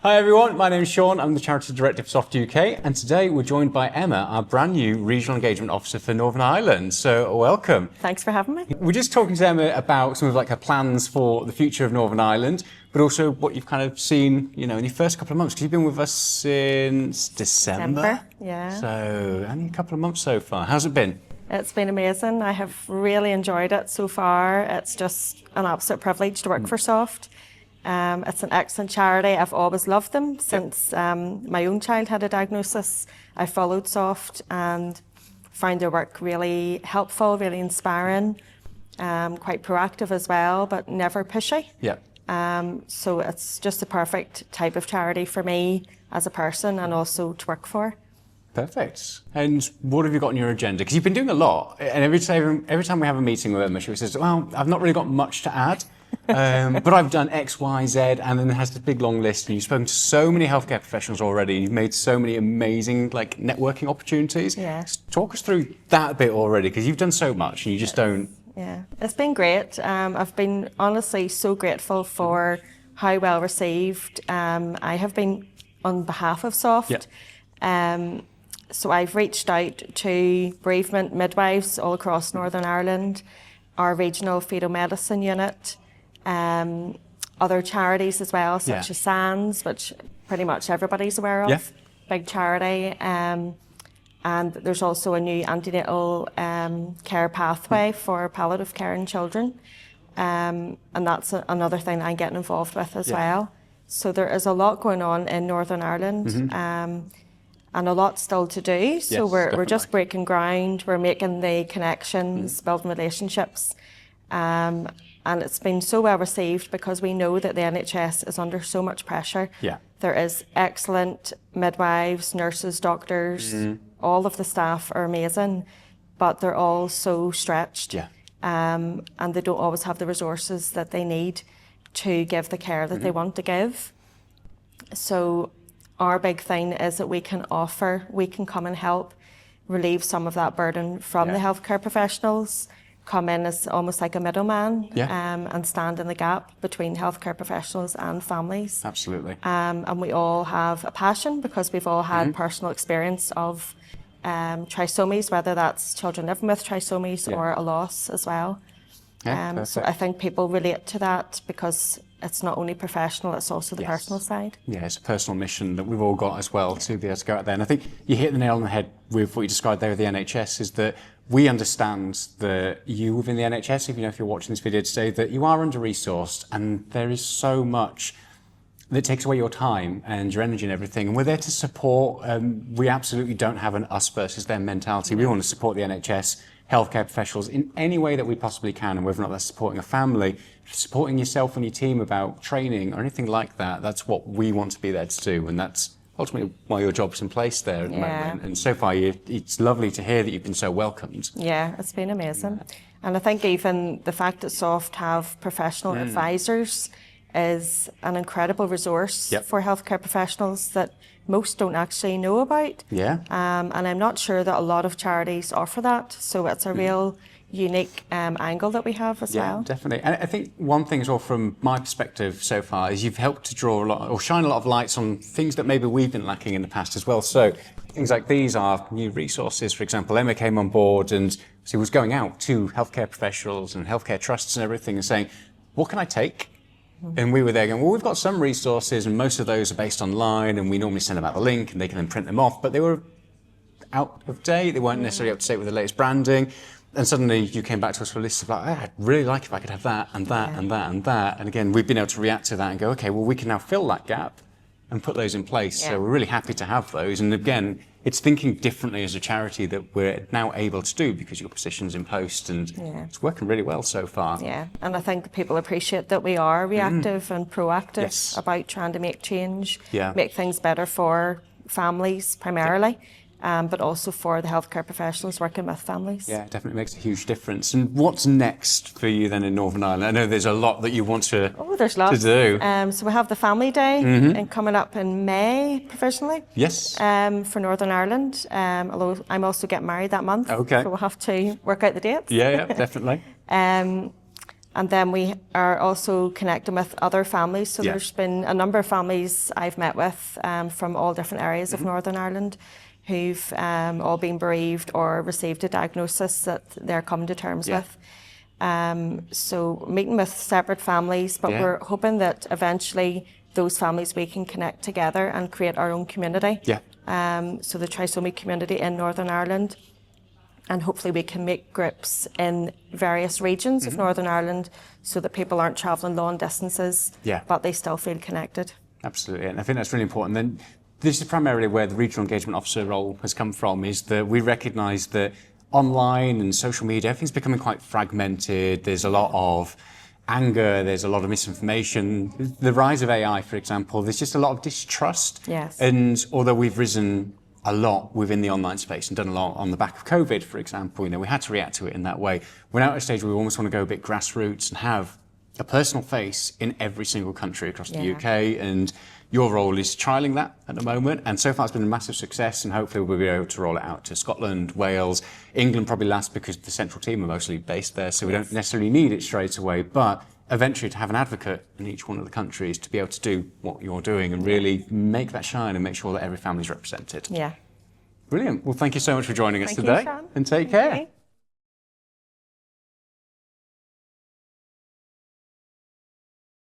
Hi everyone, my name is Shaun, I'm the Charity Director for Soft UK, and today we're joined by Emma, our brand new Regional Engagement Officer for Northern Ireland. So welcome. Thanks for having me. We're just talking to Emma about some of her plans for the future of Northern Ireland, but also what you've kind of seen, in your first couple of months, because you've been with us since December. Yeah. So only a couple of months so far. How's it been? It's been amazing. I have really enjoyed it so far. It's just an absolute privilege to work for Soft. It's an excellent charity. I've always loved them since my own child had a diagnosis. I followed Soft and found their work really helpful, really inspiring, quite proactive as well, but never pushy. Yeah. So it's just the perfect type of charity for me as a person and also to work for. Perfect. And what have you got on your agenda? Because you've been doing a lot, and every time we have a meeting with Emma, she says, well, I've not really got much to add, but I've done X, Y, Z, and then it has this big long list, and you've spoken to so many healthcare professionals already, and you've made so many amazing networking opportunities. Yeah. Talk us through that a bit already, because you've done so much, and you just don't... Yeah, it's been great. I've been honestly so grateful for how well received I have been on behalf of Soft. Yeah. So I've reached out to bereavement midwives all across Northern Ireland, our regional fetal medicine unit, other charities as well, such as SANS, which pretty much everybody's aware of, big charity. And there's also a new antenatal care pathway for palliative care in children. And that's another thing I'm getting involved with as well. So there is a lot going on in Northern Ireland. And a lot still to do. So we're just breaking ground, we're making the connections, building relationships. And it's been so well received because we know that the NHS is under so much pressure. Yeah. There is excellent midwives, nurses, doctors, all of the staff are amazing, but they're all so stretched. Yeah. And they don't always have the resources that they need to give the care that they want to give. So our big thing is that we can come and help relieve some of that burden from the healthcare professionals, come in as almost like a middleman and stand in the gap between healthcare professionals and families. Absolutely. And we all have a passion because we've all had personal experience of trisomies, whether that's children living with trisomies or a loss as well. Yeah, so I think people relate to that because it's not only professional, it's also the personal side. Yeah, it's a personal mission that we've all got as well to be able to go out there. And I think you hit the nail on the head with what you described there with the NHS, is that we understand that you within the NHS, if you're watching this video today, that you are under-resourced and there is so much that takes away your time and your energy and everything. And we're there to support. We absolutely don't have an us versus them mentality. We want to support the NHS, healthcare professionals in any way that we possibly can, and whether or not that's supporting a family, supporting yourself and your team about training or anything like that, that's what we want to be there to do, and that's ultimately why your job's in place there at the moment. And so far, it's lovely to hear that you've been so welcomed. Yeah, it's been amazing. And I think even the fact that Soft have professional advisors is an incredible resource for healthcare professionals that most don't actually know about. Yeah. And I'm not sure that a lot of charities offer that. So it's a real unique angle that we have as well. Yeah, definitely. And I think one thing as well from my perspective so far is you've helped to draw a lot or shine a lot of lights on things that maybe we've been lacking in the past as well. So things like these are new resources. For example, Emma came on board and she was going out to healthcare professionals and healthcare trusts and everything and saying, what can I take? And we were there going, well, we've got some resources and most of those are based online and we normally send them out the link and they can then print them off, but they were out of date. They weren't necessarily up to date with the latest branding. And suddenly you came back to us with a list of I'd really like if I could have that and that and that and that. And again, we've been able to react to that and go, okay, well, we can now fill that gap and put those in place. So we're really happy to have those. And again, it's thinking differently as a charity that we're now able to do because your position's in post and it's working really well so far. Yeah, and I think people appreciate that we are reactive and proactive about trying to make change, make things better for families primarily. But also for the healthcare professionals working with families. Yeah, it definitely makes a huge difference. And what's next for you then in Northern Ireland? I know there's a lot that you want to, there's lots. to do. So we have the Family Day and coming up in May, provisionally. Yes. For Northern Ireland. Although I'm also getting married that month. Okay. So we'll have to work out the dates. Yeah, definitely. And And then we are also connecting with other families. So there's been a number of families I've met with from all different areas of Northern Ireland who've all been bereaved or received a diagnosis that they're coming to terms with. So meeting with separate families, but we're hoping that eventually those families, we can connect together and create our own community. So the trisomy community in Northern Ireland. And hopefully we can make groups in various regions of Northern Ireland so that people aren't travelling long distances, but they still feel connected. Absolutely, and I think that's really important. Then this is primarily where the regional engagement officer role has come from, is that we recognise that online and social media, everything's becoming quite fragmented. There's a lot of anger, there's a lot of misinformation. The rise of AI, for example, there's just a lot of distrust. And although we've risen a lot within the online space and done a lot on the back of COVID, for example, we had to react to it in that way. We're now at a stage where we almost want to go a bit grassroots and have a personal face in every single country across the UK, and your role is trialling that at the moment, and so far it's been a massive success, and hopefully we'll be able to roll it out to Scotland, Wales, England probably last because the central team are mostly based there, so we don't necessarily need it straight away, but eventually to have an advocate in each one of the countries to be able to do what you're doing and really make that shine and make sure that every family is represented. Brilliant. Well, thank you so much for joining us today, and take care.